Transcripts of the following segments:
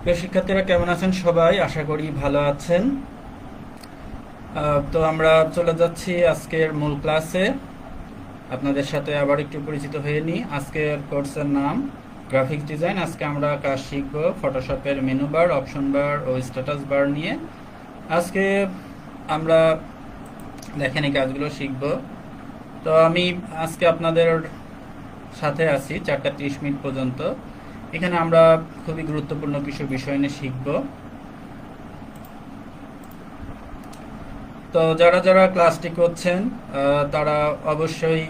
প্রিয় শিক্ষার্থীরা কেমন আছেন সবাই? আশা করি ভালো আছেন। তো আমরা চলে যাচ্ছি আজকের মূল ক্লাসে। আপনাদের সাথে আবার একটু পরিচিত হয়ে নিই। আজকের কোর্সের নাম গ্রাফিক্স ডিজাইন। আজকে আমরা কাজ শিখব ফটোশপের মেনু বার, অপশন বার ও স্ট্যাটাস বার নিয়ে। আজকে আমরা দেখেন এই কাজগুলো শিখব। তো আমি আজকে আপনাদের সাথে আছি 4:30 পর্যন্ত। এখানে আমরা খুবই গুরুত্বপূর্ণ কিছু বিষয় নিয়ে শিখব। তো যারা যারা ক্লাসটি করছেন তারা অবশ্যই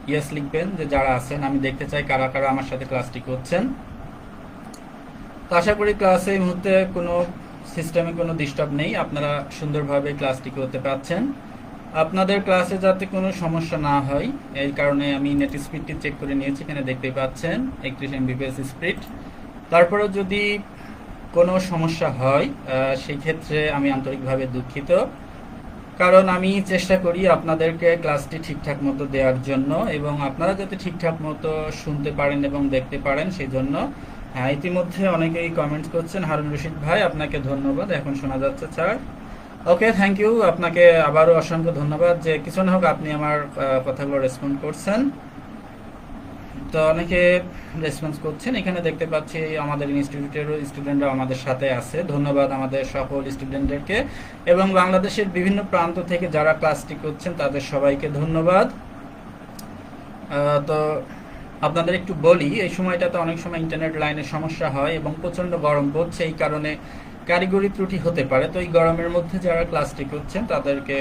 ইয়েস লিখবেন, যে যারা আছেন আমি দেখতে চাই কারা কারা আমার সাথে ক্লাসটি করছেন। তো আশা করি ক্লাসে এই মুহূর্তে কোনো সিস্টেমে কোনো ডিস্টার্ব নেই, আপনারা সুন্দরভাবে ক্লাসটি করতে পারছেন। আপনাদের ক্লাসে যাতে কোনো সমস্যা না হয় এই কারণে আমি নেট স্পিডটি চেক করে নিয়েছি। এখানে দেখতেই পাচ্ছেন 31 MBps স্পিড। তারপরে যদি কোনো সমস্যা হয় সেই ক্ষেত্রে আমি আন্তরিকভাবে দুঃখিত, কারণ আমি চেষ্টা করি আপনাদেরকে ক্লাসটি ঠিকঠাক মতো দেওয়ার জন্য এবং আপনারা যাতে ঠিকঠাক মতো শুনতে পারেন এবং দেখতে পারেন সেই জন্য। ইতিমধ্যে অনেকেই কমেন্টস করছেন, হারুন রশিদ ভাই আপনাকে ধন্যবাদ, এখন শোনা যাচ্ছে স্যার। ওকে, থ্যাংক ইউ, আপনাকে আবারও অসংখ্য ধন্যবাদ যে কিছু না হোক আপনি আমার কথাগুলো রেসপন্ড করছেন। তো অনেকে রেসপন্স করছেন। এখানে দেখতে পাচ্ছি আমাদের ইনস্টিটিউটেরও স্টুডেন্টরা আমাদের সাথে আছে। ধন্যবাদ আমাদের সকল স্টুডেন্টদেরকে এবং বাংলাদেশের বিভিন্ন প্রান্ত থেকে যারা ক্লাসটি করছেন তাদের সবাইকে ধন্যবাদ। তো আপনাদের একটু বলি, এই সময়টাতে অনেক সময় ইন্টারনেট লাইনের সমস্যা হয় এবং প্রচণ্ড গরম পড়ছে, এই কারণে কারিগরি ত্রুটি হতে পারে। তো এই গরমের মধ্যে যারা ক্লাসটি করছেন তাদেরকে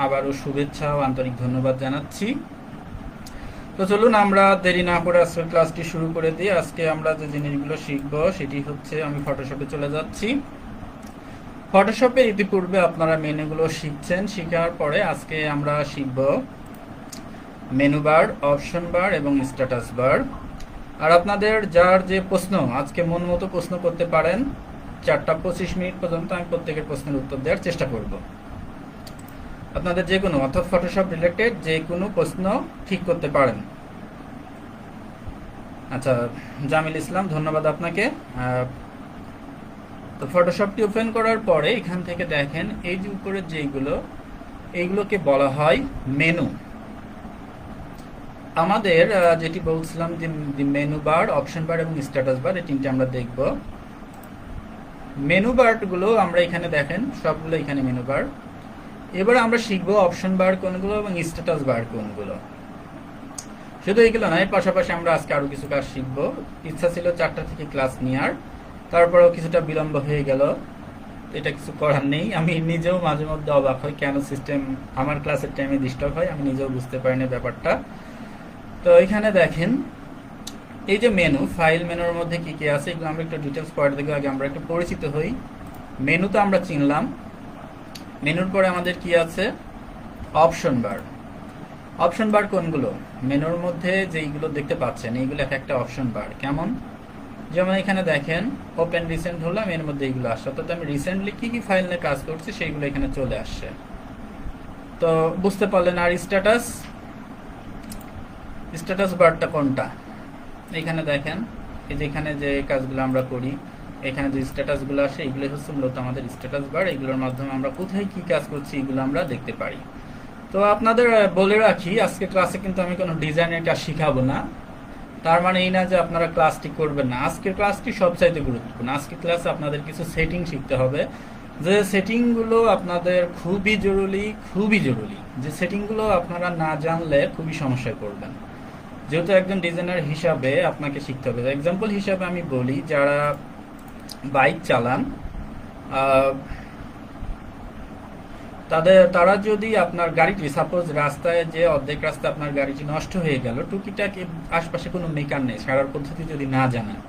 আবারও শুভেচ্ছা ও আন্তরিক ধন্যবাদ জানাচ্ছি। তো চলুন আমরা দেরি না করে আজকে ক্লাসটি শুরু করে দিই। আজকে আমরা যে জিনিসগুলো শিখব সেটি হচ্ছে, আমি ফটোশপে চলে যাচ্ছি। ফটোশপে ইতিপূর্বে আপনারা মেনুগুলো শিখছেন, শেখার পরে আজকে আমরা শিখব মেনু বার, অপশন বার এবং স্ট্যাটাস বার। আর আপনাদের যার যে প্রশ্ন, আজকে মন মতো প্রশ্ন করতে পারেন। 4:25 পর্যন্ত আমি প্রত্যেকের প্রশ্নের উত্তর দেওয়ার চেষ্টা করব। আপনাদের যে কোনো অর্থাৎ ফটোশপ রিলেটেড যে কোনো প্রশ্ন ঠিক করতে পারেন। আচ্ছা, জামিল ইসলাম ধন্যবাদ আপনাকে। তো ফটোশপটি ওপেন করার পরে এখান থেকে দেখেন এই যে উপরে যেগুলো, এইগুলোকে বলা হয় মেনু। আমাদের যেটি বলছিলাম যে মেনু বার, অপশন বার এবং স্ট্যাটাস বার, এই তিনটে আমরা দেখব। মেনু বারগুলো আমরা এখানে দেখেন সবগুলো এখানে মেনু বার। এবার আমরা শিখবো অপশন বার কোনগুলো এবং স্ট্যাটাস বার কোনগুলো। শুধু এইগুলো নয়, পাশাপাশি আমরা আজকে আরো কিছু কাজ শিখবো। ইচ্ছা ছিল 4টা থেকে ক্লাস নেওয়ার, তারপরেও কিছুটা বিলম্ব হয়ে গেল, এটা কিছু করার নেই। আমি নিজেও মাঝে মধ্যে অবাক হই কেন সিস্টেম আমার ক্লাসের টাইমে ডিস্টার্ব হয়, আমি নিজেও বুঝতে পারি না ব্যাপারটা। তো এখানে দেখেন এই যে মেনু, ফাইল মেনুর মধ্যে কি কি আছে এগুলো আমরা একটু ডিটেলস পরে দেখব। আগে আমরা একটু পরিচিত হই। মেনু তো আমরা চিনলাম, মেনুর পরে আমাদের কি আছে? অপশন বার। অপশন বার কোনগুলো? মেনুর মধ্যে যেইগুলো দেখতে পাচ্ছেন এইগুলো এক একটা অপশন বার। কেমন? যেমন এখানে দেখেন ওপেন রিসেন্ট হলাম, এর মধ্যে এইগুলো আসছে, অর্থাৎ আমি রিসেন্টলি কি কি ফাইল নিয়ে কাজ করছি সেইগুলো এখানে চলে আসছে। তো বুঝতে পারলেন। আর স্ট্যাটাস, স্ট্যাটাস বারটা কোনটা? এখানে দেখেন এই যে এখানে যে কাজগুলো আমরা করি, এখানে যে স্ট্যাটাসগুলো আসে এগুলো হচ্ছে মূলত আমাদের স্ট্যাটাস বার। এগুলোর মাধ্যমে আমরা কোথায় কি কাজ করছি এগুলো আমরা দেখতে পারি। তো আপনাদের বলে রাখি, আজকে ক্লাসে কিন্তু আমি কোনো ডিজাইনের কাজ শিখাবো না। তার মানে এই না যে আপনারা ক্লাসটি করবেন না। আজকের ক্লাসটি সবচাইতে গুরুত্বপূর্ণ। আজকের ক্লাসে আপনাদের কিছু সেটিং শিখতে হবে, যে সেটিংগুলো আপনাদের খুবই জরুরি, খুবই জরুরি। যে সেটিংগুলো আপনারা না জানলে খুবই সমস্যায় পড়বেন। যেহেতু একজন ডিজাইনার হিসাবে আপনাকে শিখতে হবে। এক্সাম্পল হিসাবে আমি বলি, যারা বাইক চালান তারা যদি আপনার গাড়িটি সাপোজ রাস্তায় যে অর্ধেক রাস্তায় আপনার গাড়িটি নষ্ট হয়ে গেল, টুকিটাক আশপাশে কোনো মেকার নেই, সারার পদ্ধতি যদি না জানেন,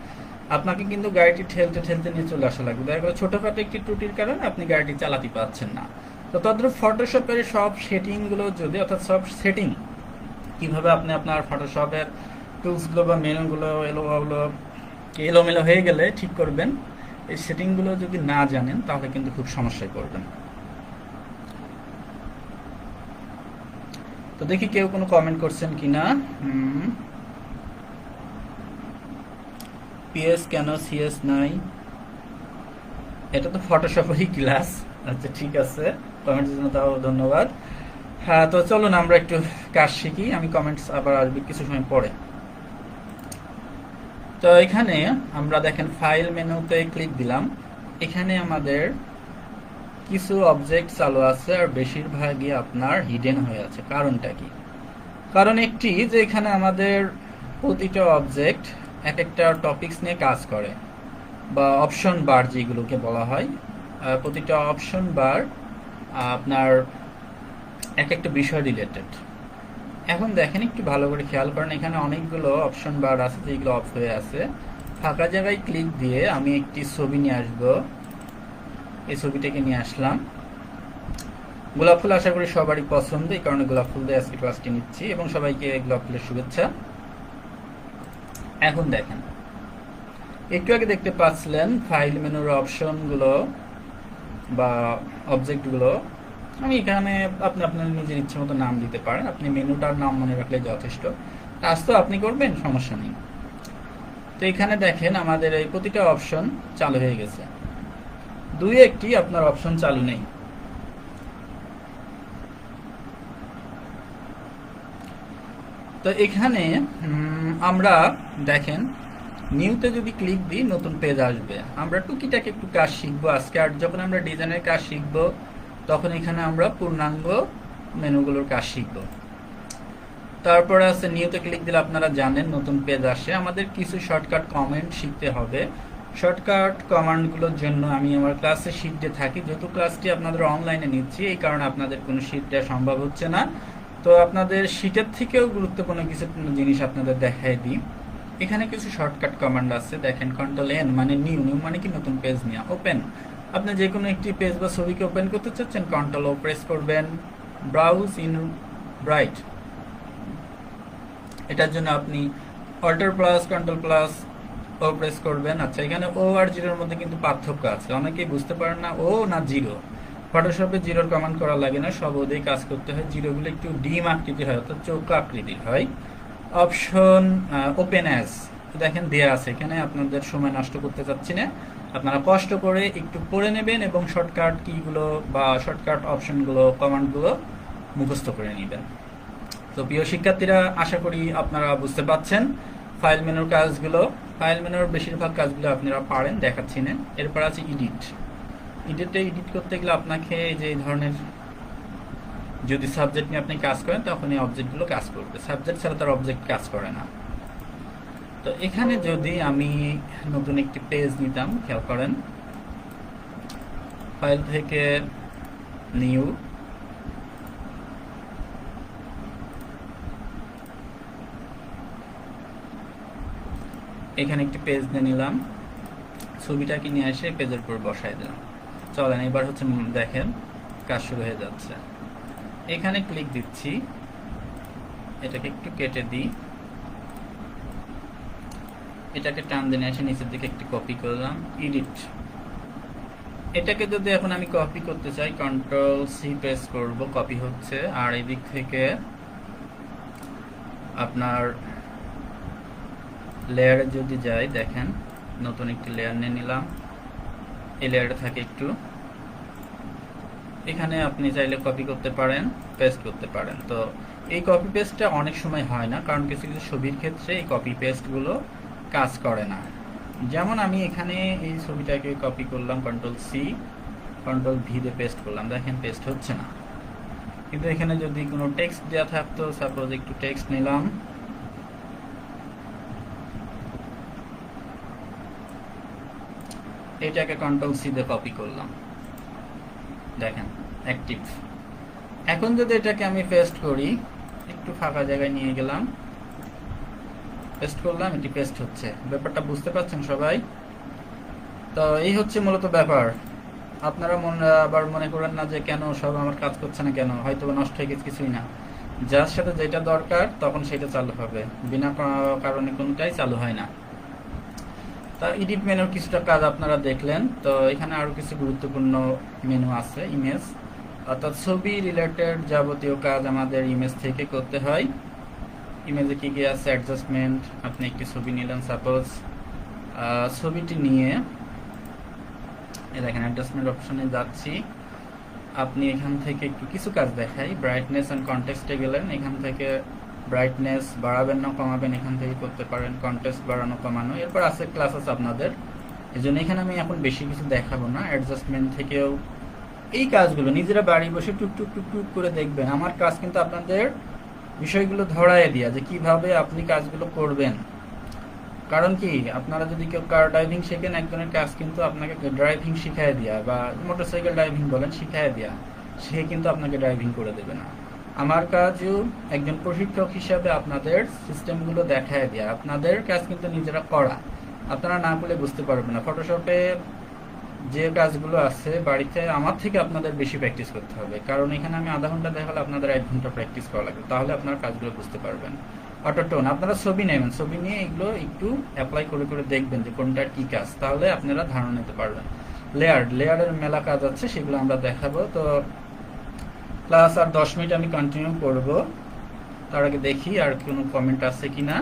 আপনাকে কিন্তু গাড়িটি ঠেলতে ঠেলতে নিয়ে চলে আসা লাগবে। দেখা গেল ছোটখাটো একটি ত্রুটির কারণে আপনি গাড়িটি চালাতে পারছেন না। তো তদ্রুপ ফটোশপের সব সেটিংগুলো যদি, অর্থাৎ সব সেটিং কিভাবে আপনি আপনার ফটোশপের টুলসগুলো বা মেনুগুলো এলোমেলো হয়ে গেলে ঠিক করবেন, এই সেটিংগুলো যদি না জানেন তাহলে কিন্তু খুব সমস্যায় পড়বেন। তো দেখি কেউ কোনো কমেন্ট করছেন কিনা। পিএস কেন সিএস নাই? এটা তো ফটোশপেরই ক্লাস। আচ্ছা ঠিক আছে, কমেন্টের জন্য তাও ধন্যবাদ। হ্যাঁ, তো চলুন আমরা একটু কাজ শিখি। আমি কমেন্টস আবার আসবে কিছু সময় পরে। তো এখানে আমরা দেখেন ফাইল মেনুতে ক্লিক দিলাম। এখানে আমাদের কিছু অবজেক্ট চালু আছে আর বেশিরভাগই আপনার হিডেন হয়ে আছে। কারণটা কি? কারণ একটি যে এখানে আমাদের প্রতিটা অবজেক্ট এক একটা টপিকস নিয়ে কাজ করে, বা অপশন বার যেগুলোকে বলা হয়। প্রতিটা অপশন বার আপনার এক একটা বিষয় রিলেটেড। এখন দেখেন একটু ভালো করে খেয়াল করেন, এখানে অনেকগুলো অপশন বার আছে যেগুলো অফ হয়ে আছে। ফাঁকা জায়গায় ক্লিক দিয়ে আমি একটি ছবি নিয়ে আসব। এই ছবিটাকে নিয়ে আসলাম। গোলাপ ফুল আশা করি সবারই পছন্দ, এই কারণে গোলাপ ফুল দিয়ে আজকে ক্লাসটি নিচ্ছি এবং সবাইকে গোলাপ ফুলের শুভেচ্ছা। এখন দেখেন, একটু আগে দেখতে পাচ্ছিলেন ফাইল মেনুর অপশনগুলো বা অবজেক্টগুলো। আমি এখানে আপনি আপনার নিজের ইচ্ছে মতো নাম দিতে পারেন, আপনি মেনুটার নাম মনে রাখলে যথেষ্ট। কাজ তো আপনি করবেন, সমস্যা নেই। তো এখানে দেখেন আমাদের এই প্রতিটা অপশন চালু হয়ে গেছে, দুই একটি আপনার অপশন চালু নেই। তো এখানে আমরা দেখেন নিউতে যদি ক্লিক দিই নতুন পেজ আসবে। আমরা টুকিটাকে একটু কাজ শিখবো আজকে, আর যখন আমরা ডিজাইনের কাজ শিখবো তখন এখানে আমরা পূর্ণাঙ্গ মেনুগুলোর কাজ শিখবো। তারপরে আছে নিউতে ক্লিক দিলে আপনারা জানেন নতুন পেজ আসে। আমাদের কিছু শর্টকাট কমেন্ট শিখতে হবে। শর্টকাট কমান্ডগুলোর জন্য আমি আমার ক্লাসে শিট দিয়ে থাকি, যেহেতু ক্লাসটি আপনাদের অনলাইনে নিচ্ছি এই কারণে আপনাদের কোনো শিট দেওয়া সম্ভব হচ্ছে না। তো আপনাদের শিটের থেকেও গুরুত্বপূর্ণ কিছু জিনিস আপনাদের দেখাই দিই। এখানে কিছু শর্টকাট কমান্ড আছে, দেখেন কন্ট্রোল এন মানে নিউ, নিউ মানে কি নতুন পেজ নিয়ে। ওপেন, আপনি যে কোনো একটি পেজ বা ছবিকে ওপেন করতে চাচ্ছেন কন্ট্রোল ও প্রেস করবেন। ব্রাউজ ইন ব্রাইট, এটার জন্য আপনি অল্টার প্লাস কন্ট্রোল প্লাস ও প্রেস করবেন। আচ্ছা, এখানে ও আর জিরোর মধ্যে কিন্তু পার্থক্য আছে, অনেকেই বুঝতে পারেন না ও না জিরো। ফটোশপে জিরোর কমান্ড করা লাগে না, সব ওদেরই কাজ করতে হয়। জিরোগুলো একটু ডিম আকৃতির হয়, অর্থাৎ চৌকা আকৃতির হয়। অপশন ওপেন অ্যাজ দেখেন দেয়া আছে, এখানে আপনাদের সময় নষ্ট করতে চাচ্ছি না, আপনারা কষ্ট করে একটু পড়ে নেবেন এবং শর্টকাট কিগুলো বা শর্টকাট অপশনগুলো কমান্ডগুলো মুখস্থ করে নেবেন। তো প্রিয় শিক্ষার্থীরা, আশা করি আপনারা বুঝতে পাচ্ছেন ফাইল মেনুর কাজগুলো। ফাইল মেনুর বেশিরভাগ কাজগুলো আপনারা পারেন, দেখাচ্ছি না। এরপর আছে এডিট। এডিট করতে গেলে আপনাকে যে ধরনের, যদি সাবজেক্ট নিয়ে আপনি কাজ করেন তখন এই অবজেক্টগুলো কাজ করবে, সাবজেক্ট ছাড়া তার অবজেক্ট কাজ করে না। তো এখানে যদি আমি নতুন একটি পেজ নিতাম, খেয়াল করেন ফাইল থেকে নিউ, এখানে একটি পেজ নিয়ে নিলাম, ছবিটাকে নিয়ে এসে পেজের উপর বসাই দিলাম। চলেন এবার হচ্ছে দেখেন কাজ শুরু হয়ে যাচ্ছে। এখানে ক্লিক দিচ্ছি, এটাকে একটু কেটে দিই, এটাকে টান দিয়ে এসে নিচের দিকে একটু কপি করলাম। এডিট, এটাকে যদি এখন আমি কপি করতে চাই কন্ট্রোল সি প্রেস করব, কপি হচ্ছে। আর এই দিক থেকে আপনার লেয়ারে যদি যাই, দেখেন নতুন একটি লেয়ার নিয়ে নিলাম। এই লেয়ারে থাকে একটু, এখানে আপনি চাইলে কপি করতে পারেন, পেস্ট করতে পারেন। তো এই কপি পেস্টটা অনেক সময় হয় না, কারণ কিছু কিছু ছবির ক্ষেত্রে এই কপি পেস্টগুলো কাজ করে না। যেমন আমি এখানে এই ছবিটাকে কপি করলাম, কন্ট্রোল সি কন্ট্রোল ভি দিয়ে পেস্ট করলাম, দেখেন পেস্ট হচ্ছে না। কিন্তু এখানে যদি কোনো টেক্সট দেওয়া থাকতো, সাপোজ একটু টেক্সট নিলাম, এটাকে কন্ট্রোল সি দিয়ে কপি করলাম, দেখেন অ্যাক্টিভ। এখন যদি এটাকে আমি পেস্ট করি, একটু ফাঁকা জায়গায় নিয়ে গেলাম, পেস্ট করলাম, এটি পেস্ট হচ্ছে। ব্যাপারটা বুঝতে পারছেন সবাই? তো এই হচ্ছে মূলত ব্যাপার। আপনারা আবার মনে করেন না যে কেন সব আমার কাজ করছে না, কেন হয়তো নষ্ট হয়ে গেছে, কিছুই না। যার সাথে যেটা দরকার তখন সেটা চালু হবে, বিনা কারণে কোনটাই চালু হয় না। তা এডিট মেনুর কিছুটা কাজ আপনারা দেখলেন। তো এখানে আরো কিছু গুরুত্বপূর্ণ মেনু আছে। ইমেজ, অর্থাৎ ছবি রিলেটেড যাবতীয় কাজ আমাদের ইমেজ থেকে করতে হয়। ইমেজে কি কি আছে? অ্যাডজাস্টমেন্ট, আপনি একটি ছবি নিলেন, সাপোজ ছবিটি নিয়ে এই দেখেন অ্যাডজাস্টমেন্ট অপশনে যাচ্ছি, আপনি এখান থেকে একটু কিছু কাজ দেখাই। ব্রাইটনেস অ্যান্ড কন্টেক্সটে গেলেন, এখান থেকে ব্রাইটনেস বাড়াবেন না কমাবেন এখান থেকে করতে পারেন, কন্টেক্সট বাড়ানো কমানো। এরপর আছে ক্লাসেস আপনাদের, এই জন্য এখানে আমি এখন বেশি কিছু দেখাবো না। অ্যাডজাস্টমেন্ট থেকেও এই কাজগুলো নিজেরা বাড়ি বসে টুকটুক টুকটুক করে দেখবেন। আমার কাজ কিন্তু আপনাদের বিষয়গুলো ধরায় দিয়া যে কিভাবে আপনি কাজগুলো করবেন। কারণ কি, আপনারা যদি কেউ কার ড্রাইভিং শেখেন, একজনের কাজ কিন্তু আপনাকে ড্রাইভিং শিখাই দেওয়া বা মোটরসাইকেল ড্রাইভিং বলেন শিখাই দেওয়া, সে কিন্তু আপনাকে ড্রাইভিং করে দেবে না। আমার কাজও একজন প্রশিক্ষক হিসাবে আপনাদের সিস্টেমগুলো দেখায় দেওয়া, আপনাদের কাজ কিন্তু নিজেরা করা। আপনারা না করলে বুঝতে পারবেন না। ফটোশপে যে কাজগুলো আছে বাড়িতে আমার থেকে আপনাদের বেশি প্র্যাকটিস করতে হবে, কারণ এখানে আমি আধা ঘন্টা দেখালে আপনাদের 1 ঘন্টা প্র্যাকটিস করা লাগবে, তাহলে আপনারা কাজগুলো বুঝতে পারবেন। অটোটোন আপনারা ছবি নেবেন, ছবি নিয়ে এগুলো একটু অ্যাপ্লাই করে করে দেখবেন যে কোনটার কি কাজ, তাহলে আপনারা ধারণা নিতে পারবেন। লেয়ারের মেলা কাজ আছে, সেগুলো আমরা দেখাবো। তো ক্লাস আর 10 মিনিট আমি কন্টিনিউ করব, তার আগে দেখি আর কোনো কমেন্ট আছে কিনা।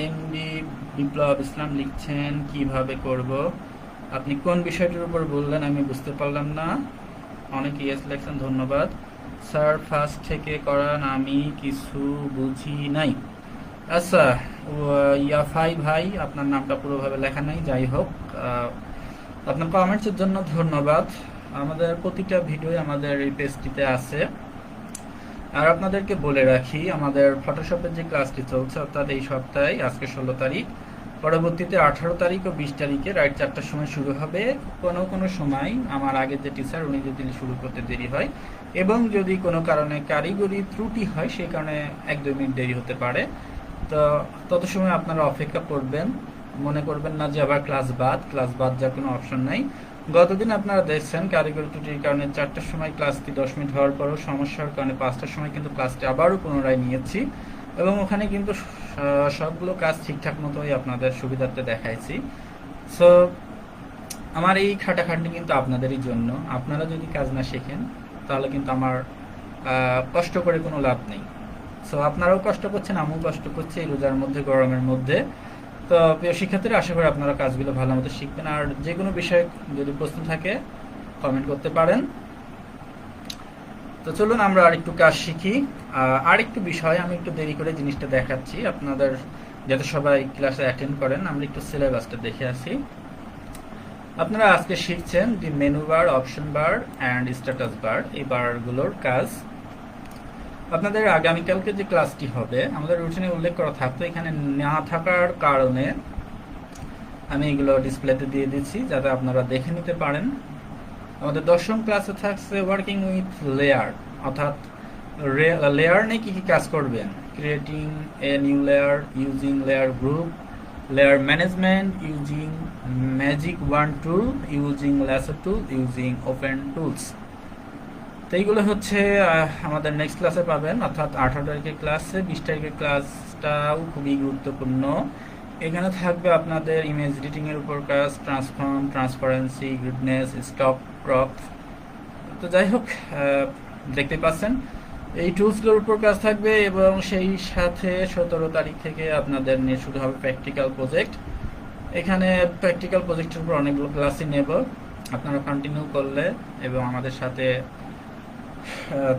এমডি বিপ্লব ইসলাম লিখছেন কিভাবে করব, আপনি কোন বিষয়টির উপর বললেন আমি বুঝতে পারলাম না। অনেক ইয়েস লেখছেন, ধন্যবাদ স্যার। ফার্স্ট থেকে করান, আমি কিছু বুঝি নাই। আচ্ছা, ইয়াফাই ভাই, আপনার নামটা পুরোভাবে লেখা নাই, যাই হোক আপনার কমেন্টসের জন্য ধন্যবাদ। আমাদের প্রতিটা ভিডিও আমাদের এই পেজটিতে আছে। আর আপনাদেরকে বলে রাখি, আমাদের ফটোশপের যে ক্লাসটি চলছে, অর্থাৎ এই সপ্তাহে আজকে 16 তারিখ, পরবর্তীতে 18 তারিখ ও 20 তারিখে রাত 4টার সময় শুরু হবে। কোনো সময় আমার আগের যে টিচার উনি যদি শুরু করতে দেরি হয় এবং যদি কোনো কারণে কারিগরি ত্রুটি হয়, সেই কারণে 1-2 মিনিট দেরি হতে পারে। তো তত সময় আপনারা অপেক্ষা করবেন, মনে করবেন না যে আবার ক্লাস বাদ যার কোনো অপশন নাই। গতদিন আপনারা দেখছেন কারিগরি ত্রুটির কারণে 4টার সময় ক্লাসটি 10 মিনিট হওয়ার পরও সমস্যার কারণে 5টার সময় কিন্তু ক্লাসটি আবারও পুনরায় নিয়েছি এবং ওখানে কিন্তু সবগুলো কাজ ঠিকঠাক মতোই আপনাদের সুবিধার্থে দেখাইছি। সো আমার এই খাটাখাটনি কিন্তু আপনাদেরই জন্য। আপনারা যদি কাজ না শেখেন তাহলে কিন্তু আমার কষ্ট করে কোনো লাভ নেই। সো আপনারাও কষ্ট করছেন, আমিও কষ্ট করছি এই রোজার মধ্যে, গরমের মধ্যে। তো প্রিয় শিক্ষার্থীরা, আশা করি আপনারা কাজগুলো ভালো মতো শিখবেন। আর যে কোনো বিষয়ে যদি প্রশ্ন থাকে কমেন্ট করতে পারেন। তো চলুন আমরা আরেকটু কাজ শিখি। আরেকটু বিষয় আমি একটু দেরি করে জিনিসটা দেখাচ্ছি আপনাদের, যাতে সবাই ক্লাসে অ্যাটেন্ড করেন। আমরা একটু সিলেবাসটা দেখে আসি। আপনারা আজকে শিখছেন the menu bar, option bar and status bar, এই বারগুলোর কাজ। আপনাদের আগামীকালকে যে ক্লাসটি হবে, আমাদের রুটিনে উল্লেখ করা থাকতো, এখানে না থাকার কারণে আমি এগুলো ডিসপ্লেতে দিয়ে দিচ্ছি যাতে আপনারা দেখে নিতে পারেন। আমাদের 10ম ক্লাসে থাকছে ওয়ার্কিং উইথ লেয়ার, অর্থাৎ লেয়ার নিয়ে কী কী কাজ করবেন। Creating a new layer, using layer group, layer management, using magic one tool, using lasso tool, using open tools. তো এইগুলো হচ্ছে আমাদের নেক্সট ক্লাসে পাবেন, অর্থাৎ 18 তারিখের ক্লাসে। 20 তারিখের ক্লাসটাও খুবই গুরুত্বপূর্ণ। এখানে থাকবে আপনাদের ইমেজ এডিটিংয়ের উপর কাজ, ট্রান্সফর্ম, ট্রান্সপারেন্সি, গ্রিডনেস, স্টক, ক্রপ। তো যাই হোক, দেখতে পাচ্ছেন এই টুলসগুলোর উপর কাজ থাকবে এবং সেই সাথে 17 তারিখ থেকে আপনাদের নিয়ে শুরু হবে প্র্যাকটিক্যাল প্রজেক্ট। এখানে প্র্যাকটিক্যাল প্রজেক্টের উপর অনেকগুলো ক্লাসই নেব, আপনারা কন্টিনিউ করলে এবং আমাদের সাথে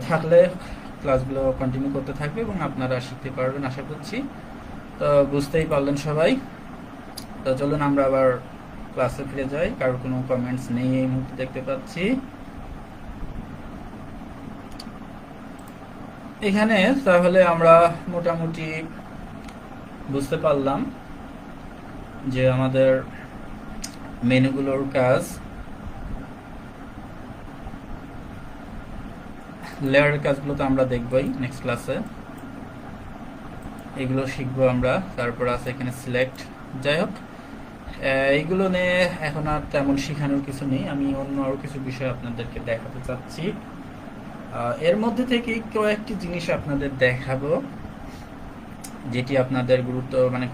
থাকলে ক্লাসগুলো কন্টিনিউ করতে থাকবে এবং আপনারা শিখতে পারবেন আশা করছি। তো বুঝতেই পারলেন সবাই। তো চলুন আমরা আবার ক্লাসে ফিরে যাই। কারোর কোনো কমেন্টস নেই এই মুহূর্তে দেখতে পাচ্ছি। এখানে তাহলে আমরা মোটামুটি বুঝতে পারলাম যে আমাদের মেনুগুলোর কাজ। লেয়ারের কাজগুলো তো আমরা দেখবই নেক্সট ক্লাসে, এগুলো শিখবো আমরা। তারপর আছে এখানে সিলেক্ট। যাই হোক, এইগুলো নিয়ে এখন আর তেমন শেখানোর কিছু নেই, আমি অন্য আরও কিছু বিষয় আপনাদেরকে দেখাতে চাচ্ছি। এর মধ্যে থেকে কয়েকটি জিনিস আপনাদের দেখাবো যেটি আপনাদের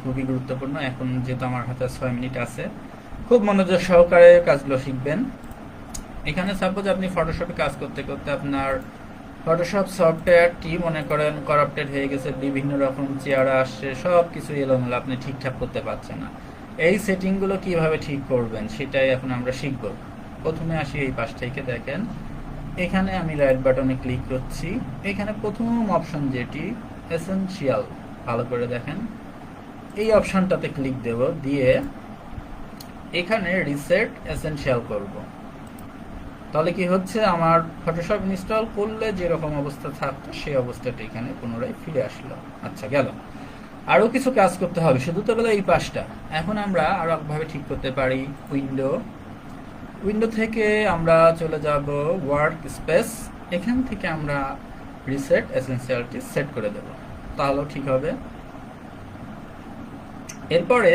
খুবই গুরুত্বপূর্ণ। এখন যেহেতু আমার হাতে 6 মিনিট আছে, খুব মনোযোগ সহকারে কাজগুলো শিখবেন। এখানে সাপোজ আপনি ফটোশপে কাজ করতে করতে আপনার ফটোশপ সফটওয়্যারটি মনে করেন করাপ্টেড হয়ে গেছে, বিভিন্ন রকম চেয়ার আসছে, সব কিছু এলোমেলো, আপনি ঠিকঠাক করতে পারছেন না। এই সেটিংগুলো কিভাবে ঠিক করবেন সেটাই এখন আমরা শিখব। প্রথমে আসি এই পাশ থেকে, দেখেন এখানে আমি রাইট বাটনে ক্লিক করছি। এখানে প্রথম অপশন যেটি এসেনশিয়াল, ভালো করে দেখেন, এই অপশনটাতে ক্লিক দেব, দিয়ে এখানে রিসেট এসেনশিয়াল করব। তাহলে কি হচ্ছে, আমার ফটোশপ ইনস্টল করলে যেরকম অবস্থা থাকতো সেই অবস্থাটা এখানে পুনরায় ফিরে আসলো। আচ্ছা, গেল। আরও কিছু কাজ করতে হবে, শুধু তো গেল এই পাশটা। এখন আমরা আরো একভাবে ঠিক করতে পারি। উইন্ডো থেকে আমরা চলে যাব ওয়ার্ক স্পেস, এখান থেকে আমরা রিসেট এসেনশিয়ালটি সেট করে দেব, তাহলেও ঠিক হবে। এরপরে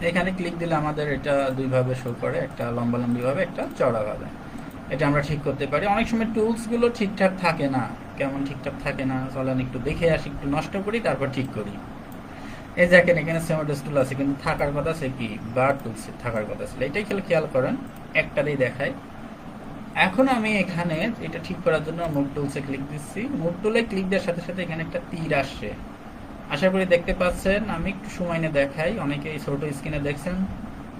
এখানে ক্লিক দিলে আমাদের এটা দুইভাবে শো করে, একটা লম্বালম্বি ভাবে, একটা চড়া ভাবে। এটা আমরা ঠিক করতে পারি। অনেক সময় টুলসগুলো ঠিকঠাক থাকে না, কেমন ঠিকঠাক থাকে না, চলেন একটু দেখে আসি, একটু নষ্ট করি, তারপর ঠিক করি। এই দেখেন এখানে সেমোডেস টুল আছে, কিন্তু থাকার কথা আছে কি বার টুলস থাকার কথা ছিল, এটাই খেয়াল করেন, একটাতেই দেখায়। এখন আমি এখানে এটা ঠিক করার জন্য মুভ টুলসে ক্লিক দিচ্ছি। মুভ টুলে ক্লিক দেওয়ার সাথে সাথে এখানে একটা তীর আসছে, আশা করি দেখতে পাচ্ছেন। আমি একটু সময় নিয়ে দেখাই, অনেকে এই ছোট স্ক্রিনে দেখছেন।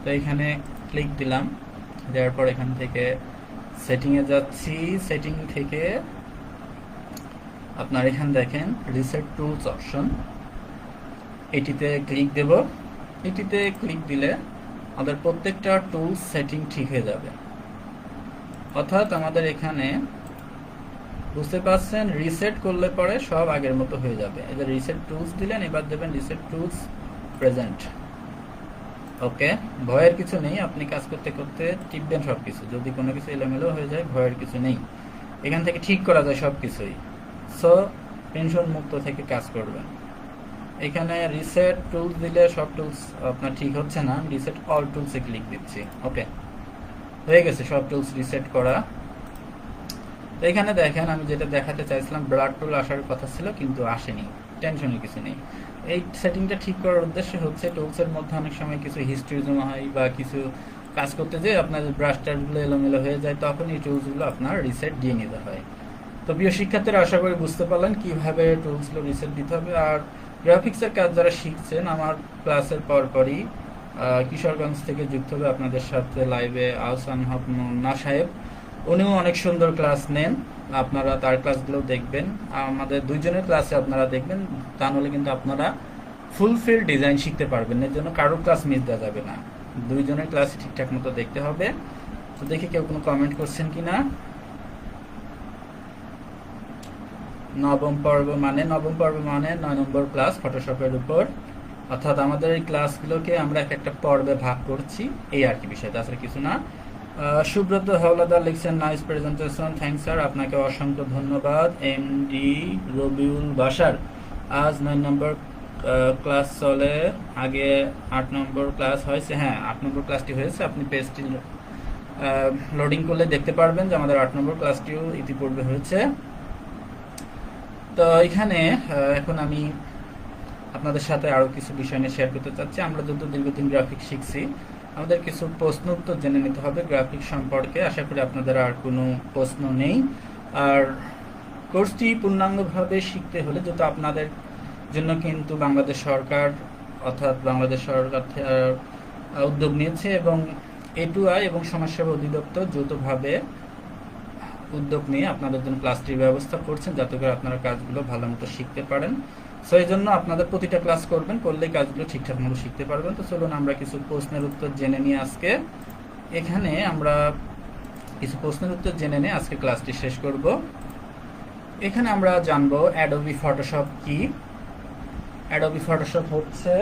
তো এখানে ক্লিক দিলাম, দেওয়ার পর এখান থেকে সেটিংয়ে যাচ্ছি। সেটিং থেকে আপনার এখানে দেখেন রিসেট টুলস অপশন, এটিতে ক্লিক দেব। এটিতে ক্লিক দিলে আমাদের প্রত্যেকটা টুলস সেটিং ঠিক হয়ে যাবে। অর্থাৎ আমাদের এখানে বুঝতে পারছেন, রিসেট করলে পরে সব আগের মতো হয়ে যাবে। এই যে রিসেট টুলস দিলেন, এবার দেবেন রিসেট টুলস প্রেজেন্ট। ওকে, ভয়ের কিছু নেই, আপনি কাজ করতে করতে টিপবেন সব কিছু, যদি কোনো কিছু এলোমেলো হয়ে যায় ভয়ের কিছু নেই, এখান থেকে ঠিক করা যায় সব কিছুই। সো টেনশন মুক্ত থেকে কাজ করবেন। এখানে রিসেট টুলস দিলে সব টুলস আপনার ঠিক হচ্ছে না, রিসেট অল টুলসে ক্লিক দিচ্ছি। ওকে, হয়ে গেছে সব টুলস রিসেট করা। তো এখানে দেখেন আমি যেটা দেখাতে চাইছিলাম, ব্লাড টুল আসার কথা ছিল কিন্তু আসেনি, টেনশনের কিছু নেই। এই সেটিংটা ঠিক করার উদ্দেশ্য হচ্ছে টুলসের মধ্যে অনেক সময় কিছু হিস্ট্রি জমা হয় বা কিছু কাজ করতে যেয়ে আপনার ব্রাশ টাশগুলো এলোমেলো হয়ে যায়, তখন এই টুলসগুলো আপনার রিসেট দিয়ে নিতে হয়। তো প্রিয় শিক্ষার্থীরা, আশা করি বুঝতে পারলেন কিভাবে টুলসগুলো রিসেট দিতে হবে। আর গ্রাফিক্সের কাজ যারা শিখছেন, আমার ক্লাসের পরপরই কিশোরগঞ্জ থেকে যুক্ত হবে আপনাদের সাথে লাইভে আহসান হক মুন্না সাহেব, উনিও অনেক সুন্দর ক্লাস নেন, আপনারা তার ক্লাসগুলো দেখবেন। আমাদের দুইজনের ক্লাসে আপনারা দেখবেন, তা নাহলে কিন্তু আপনারা ফুলফিল ডিজাইন শিখতে পারবেন। এর জন্য কারো ক্লাস মিস দেওয়া যাবে না, দুইজনের ক্লাস ঠিকঠাক মতো দেখতে হবে। তো দেখি কেউ কোনো কমেন্ট করছেন কিনা। নবম পর্ব মানে 9 নম্বর ক্লাস ফটোশপের উপর, অর্থাৎ আমাদের এই ক্লাসগুলোকে আমরা এক একটা পর্বে ভাগ করছি, এই আর কি বিষয়, তাছাড়া কিছু না। সুব্রত হাওলাদার লিখছেন নাইস প্রেজেন্টেশন, থ্যাংক স্যার, আপনাকে অসংখ্য ধন্যবাদ। এমডি রবিউল বাশার, আজ 9 নম্বর ক্লাস চলে, আগে 8 নম্বর ক্লাস হয়েছে। হ্যাঁ, 8 নম্বর ক্লাসটি হয়েছে, আপনি পেজটি লোডিং করলে দেখতে পারবেন যে আমাদের 8 নম্বর ক্লাসটিও ইতিপূর্বে হয়েছে। তো এখানে এখন আমি আপনাদের সাথে আরো কিছু বিষয় নিয়ে শেয়ার করতে চাচ্ছি। আমরা যত দীর্ঘদিন গ্রাফিক্স শিখছি, আমাদের কিছু প্রশ্ন উত্তর জেনে নিতে হবে গ্রাফিক্স সম্পর্কে। আশা করি আপনাদের আর কোনো প্রশ্ন নেই। আর কোর্সটি পূর্ণাঙ্গভাবে শিখতে হলে, যেহেতু আপনাদের জন্য কিন্তু বাংলাদেশ সরকার উদ্যোগ নিয়েছে এবং A2I এবং সমাজসেবা অধিদপ্তর যৌথভাবে উদ্যোগ নিয়ে আপনাদের জন্য ক্লাসটির ব্যবস্থা করছেন, যাতে করে আপনারা কাজগুলো ভালো মতো শিখতে পারেন। সো এই জন্য আপনাদের প্রতিটা ক্লাস করবেন, করলেই কাজগুলো ঠিকঠাক মতো শিখতে পারবেন। তো চলুন আমরা কিছু প্রশ্নের উত্তর জেনে নিই আজকে। এখানে আমরা কিছু প্রশ্নের উত্তর জেনে নিয়ে আজকে ক্লাসটি শেষ করব। এখানে আমরা জানবো অ্যাডোবি ফটোশপ কি। অ্যাডোবি ফটোশপ হচ্ছে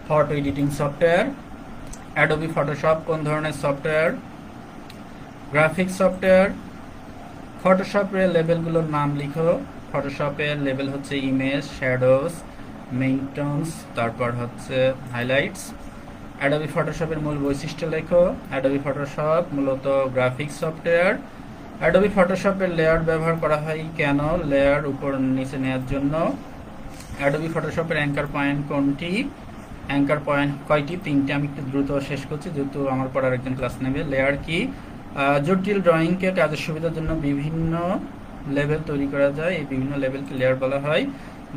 photo editing software. Adobe Photoshop কোন ধরনের সফটওয়্যার? Graphics software. ফটোশপের লেভেলগুলোর নাম লিখো। ফটোশপের লেভেল হচ্ছে ইমেজ, শ্যাডোজ, মেইন টোনস, তারপর হচ্ছে হাইলাইটস। অ্যাডোবি ফটোশপের মূল বৈশিষ্ট্য লেখো। অ্যাডোবি ফটোশপ মূলত গ্রাফিক্স সফটওয়্যার। অ্যাডোবি ফটোশপের লেয়ার ব্যবহার করা হয় কেন? লেয়ার উপর নিচে নেওয়ার জন্য। অ্যাডোবি ফটোশপের অ্যাঙ্কার পয়েন্ট কোনটি? অ্যাঙ্কার পয়েন্ট কয়টি? 3টি। আমি একটু দ্রুত শেষ করছি যেহেতু আমার পড়ার একজন ক্লাস নেবে। লেয়ার কি? জটিল ড্রয়িংকে কাজের সুবিধার জন্য বিভিন্ন লেভেল তৈরি করা যায়, এই বিভিন্ন লেভেলকে লেয়ার বলা হয়।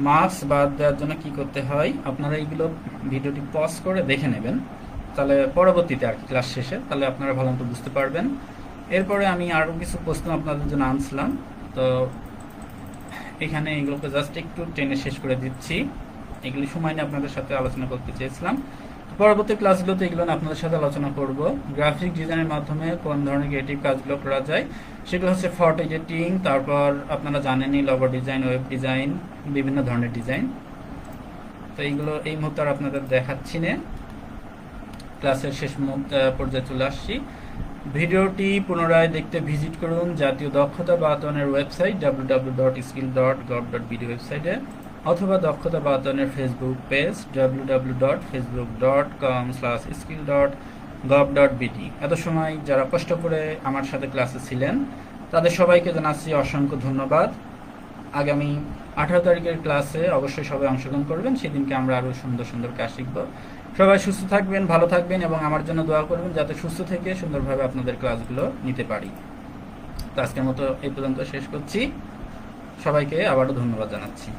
মার্কস বাদ দেওয়ার জন্য কি করতে হয়, আপনারা এইগুলো ভিডিওটি পজ করে দেখে নেবেন, তাহলে পরবর্তীতে আর কি ক্লাস শেষে তাহলে আপনারা ভালো মতো বুঝতে পারবেন। এরপরে আমি আরও কিছু প্রশ্ন আপনাদের জন্য আনছিলাম, তো এখানে এগুলোকে জাস্ট একটু টেনে শেষ করে দিচ্ছি। এগুলি সময় নিয়ে আপনাদের সাথে আলোচনা করতে চেয়েছিলাম। পরবর্তী ক্লাসগুলোতে এগুলো নিয়ে আপনাদের সাথে আলোচনা করব। গ্রাফিক ডিজাইনের মাধ্যমে কোন ধরনের ক্রিয়েটিভ কাজগুলো করা যায়, সেগুলো হচ্ছে ফটো এডিটিং, তারপর আপনারা জানেনই লোগো ডিজাইন, ওয়েব ডিজাইন, বিভিন্ন ধরনের ডিজাইন। তো এইগুলো এই মুহূর্তে আর আপনাদের দেখাচ্ছি না, ক্লাসের শেষ পর্যায়ে চলে আসছি। ভিডিওটি পুনরায় দেখতে ভিজিট করুন জাতীয় দক্ষতা বাতায়নের ওয়েবসাইট www.skill.gov.bd ওয়েবসাইটে, অথবা দক্ষতা বাতায়নের ফেসবুক পেজ www.facebook.com/skill.gov.bd। এত সময় যারা কষ্ট করে আমার সাথে ক্লাসে ছিলেন তাদের সবাইকে জানাচ্ছি অসংখ্য ধন্যবাদ। আগামী 18 তারিখের ক্লাসে অবশ্যই সবাই অংশগ্রহণ করবেন, সেদিনকে আমরা আরও সুন্দর সুন্দর কাজ শিখব। সবাই সুস্থ থাকবেন, ভালো থাকবেন এবং আমার জন্য দোয়া করবেন যাতে সুস্থ থেকে সুন্দরভাবে আপনাদের ক্লাসগুলো নিতে পারি। তো আজকের মতো এই পর্যন্ত শেষ করছি, সবাইকে আবারও ধন্যবাদ জানাচ্ছি।